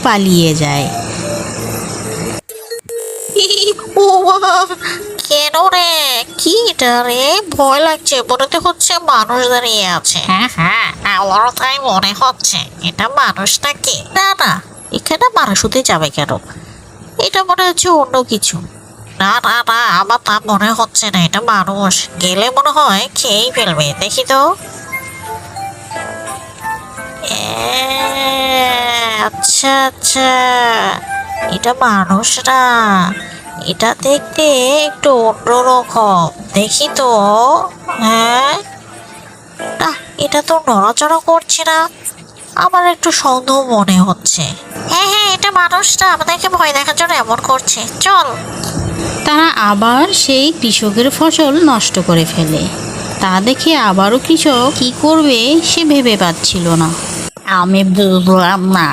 পালিয়ে যায়। ও বাবা, কেন রে? কি এটা রে? ভয় লাগছে, মনে তো হচ্ছে মানুষ দাঁড়িয়ে আছে। হ্যাঁ হ্যাঁ, আমারও তাই মনে হচ্ছে। এটা মানুষ নাকি? না না, এখানে মানুষ হতে যাবে কেন? এটা মনে হচ্ছে অন্য কিছু। না না না, আমার তা মনে হচ্ছে না এটা মানুষ। গেলে মনে হয় খেয়েই ফেলবে, দেখি তো। আচ্ছা আচ্ছা, এটা মানুষ না, এটা দেখতে একটু অন্যরকম। দেখি তো। হ্যাঁ, না, এটা তো নড়াচড়া করছে না। আমার একটু সন্দেহ মনে হচ্ছে। হ্যাঁ হ্যাঁ, এটা মানুষটা আমাদেরকে ভয় দেখার জন্য এমন করছে। চল। তারা আবার সেই কৃষকের ফসল নষ্ট করে ফেলে। তা দেখে আবারও কৃষক কি করবে সে ভেবে পাচ্ছিল না। আমি বুঝলাম না,